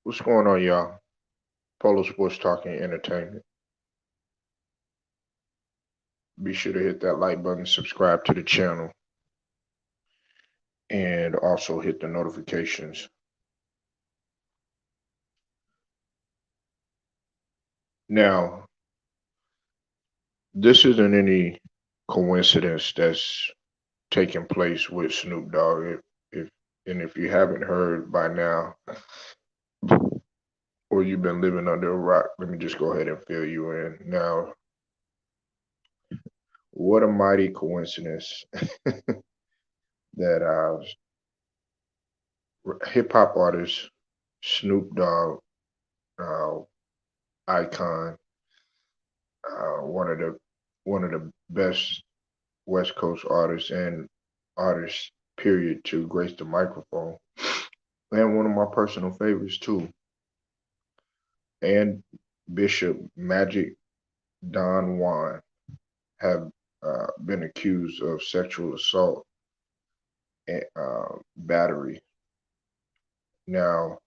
What's going on, y'all? Polo Sports Talking Entertainment. Be sure to hit that like button, subscribe to the channel, and also hit the notifications. Now, this isn't any coincidence that's taking place with Snoop Dogg. If and if you haven't heard by now, or you've been living under a rock, let me just go ahead and fill you in. Now, what a mighty coincidence that hip hop artist Snoop Dogg, uh, icon, one of the best West Coast artists and artists, period, to grace the microphone, and one of my personal favorites too. And Bishop Magic Don Juan have been accused of sexual assault and battery. Now,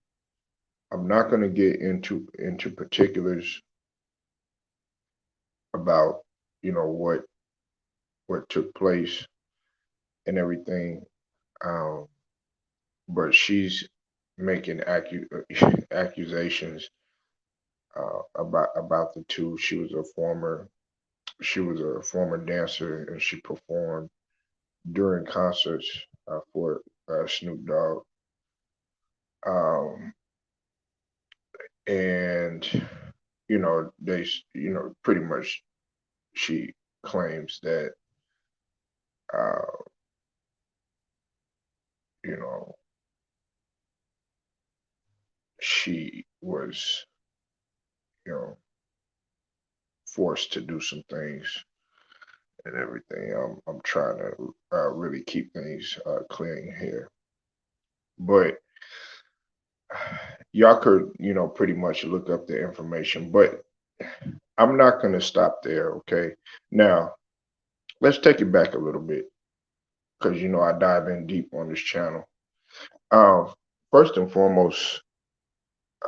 I'm not going to get into particulars about what took place and everything, um, but she's making accusations about the two. She was a former dancer, and she performed during concerts for Snoop Dogg. Um, and pretty much she claims that uh, you know she was you know forced to do some things and everything. I'm trying to really keep things clean here, but y'all could pretty much look up the information. But I'm not going to stop there. Okay, now let's take it back a little bit because I dive in deep on this channel. Um, First and foremost,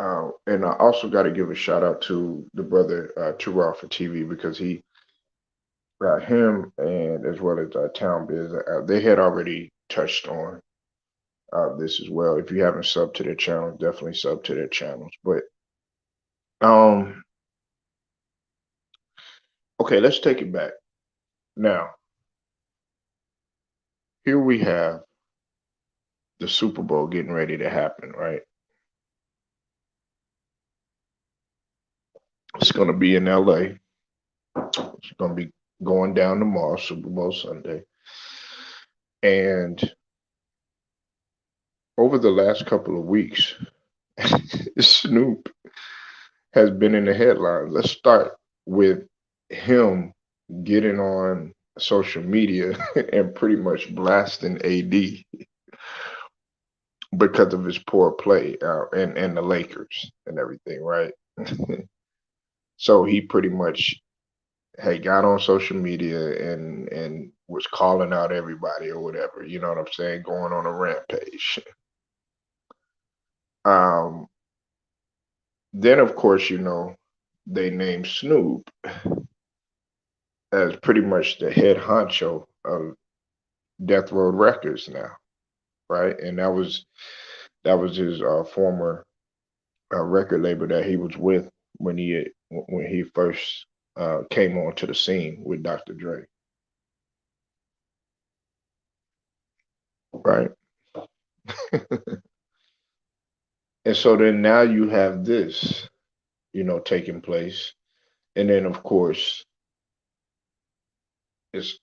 and I also got to give a shout out to the brother Too Raw for TV, because him and as well as Town Biz, they had already touched on this as well. If you haven't subbed to their channel, definitely sub to their channels. But um, okay, let's take it back. Now, here we have the Super Bowl getting ready to happen, right? It's going to be in LA. It's going to be going down tomorrow, Super Bowl Sunday. And over the last couple of weeks, Snoop has been in the headlines. Let's start with him getting on social media and pretty much blasting AD because of his poor play and the Lakers and everything, right? So he pretty much had got on social media and was calling out everybody or whatever. You know what I'm saying? Going on a rampage. Um, then of course, they named Snoop as pretty much the head honcho of Death Row Records now, right? And that was his former record label that he was with when he first came onto the scene with Dr. Dre, right? And so then now you have this, taking place, and then of course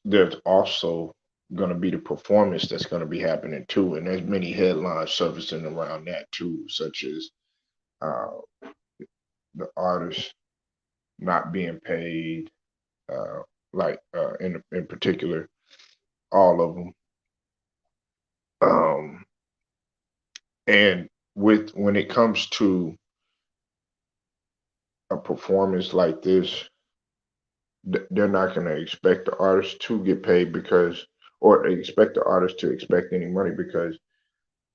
there's also going to be the performance that's going to be happening too, and there's many headlines surfacing around that too, such as uh, the artist not being paid, uh, like in particular, all of them. Um, and when it comes to a performance like this, they're not going to expect the artist to get paid, or expect the artist to expect any money, because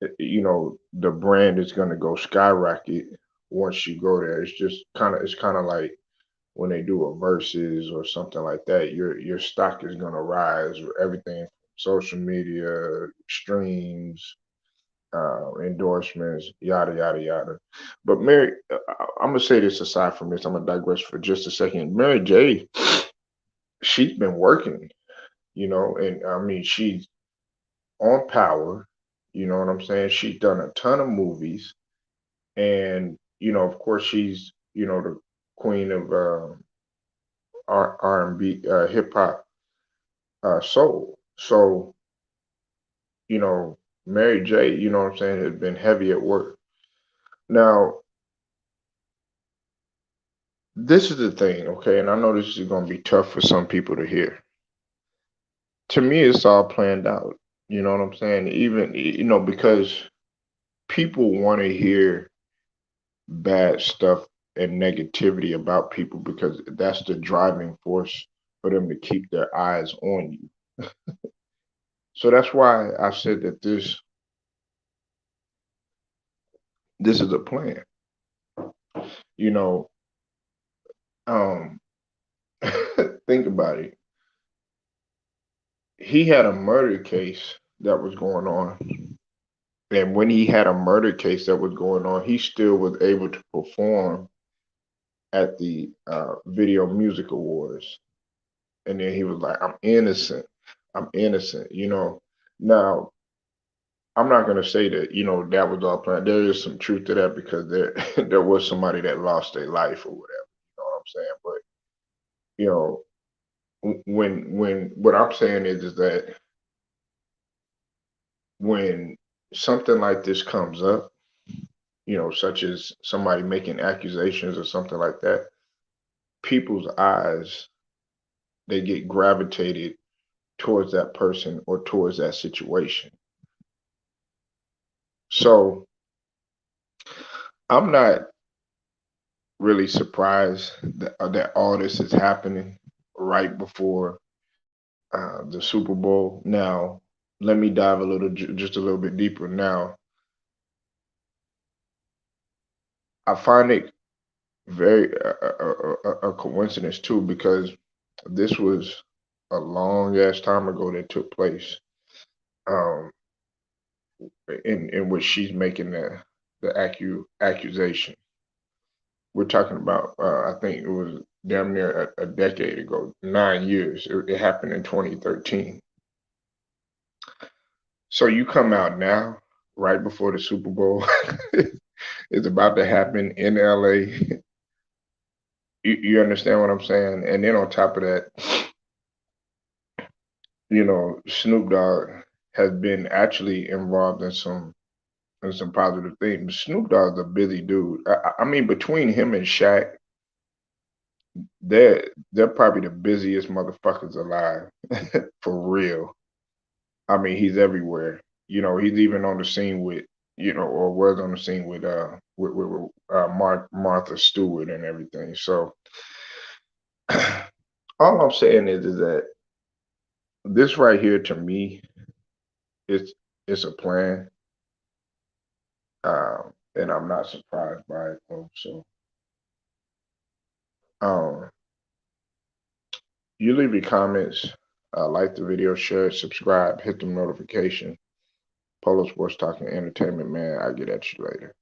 the brand is going to go skyrocket once you go there. It's kind of like when they do a versus or something like that, your stock is going to rise. Everything, social media, streams, endorsements, yada yada yada. But Mary, I'm gonna say this aside from this. I'm gonna digress for just a second. Mary J, she's been working, and I mean she's on Power. You know what I'm saying? She's done a ton of movies, and of course, she's the queen of R&B, hip hop, soul. So you know, Mary J, you know what I'm saying, has been heavy at work. Now, this is the thing, okay, and I know this is going to be tough for some people to hear. To me, it's all planned out. You know what I'm saying? Even, because people want to hear bad stuff and negativity about people because that's the driving force for them to keep their eyes on you. So that's why I said that this is a plan. You know, um, think about it. He had a murder case that was going on. And when he had a murder case that was going on, he still was able to perform at the Video Music Awards. And then he was like, I'm innocent. I'm innocent. Now, I'm not going to say that, that was all planned. There is some truth to that because there, there was somebody that lost their life or whatever. You know what I'm saying? But, you know, when what I'm saying is that when something like this comes up, such as somebody making accusations or something like that, people's eyes, they get gravitated towards that person or towards that situation. So I'm not really surprised that all this is happening right before the Super Bowl. Now, let me dive just a little bit deeper. Now, I find it very a coincidence too because this was a long ass time ago that took place. Um, in which she's making the accusation. We're talking about I think it was damn near a decade ago, 9 years. It happened in 2013. So you come out now, right before the Super Bowl. It's about to happen in LA. You understand what I'm saying? And then on top of that, Snoop Dogg has been actually involved in some positive things. Snoop Dogg's a busy dude. I mean, between him and Shaq, they're probably the busiest motherfuckers alive, for real. I mean, he's everywhere. He's even on the scene with, or was on the scene with Martha Stewart and everything. So all I'm saying is that this right here to me, it's a plan, and I'm not surprised by it. So um, you leave your comments, like the video, share it, subscribe, hit the notification. Polo Sports Talking Entertainment, man. I'll get at you later.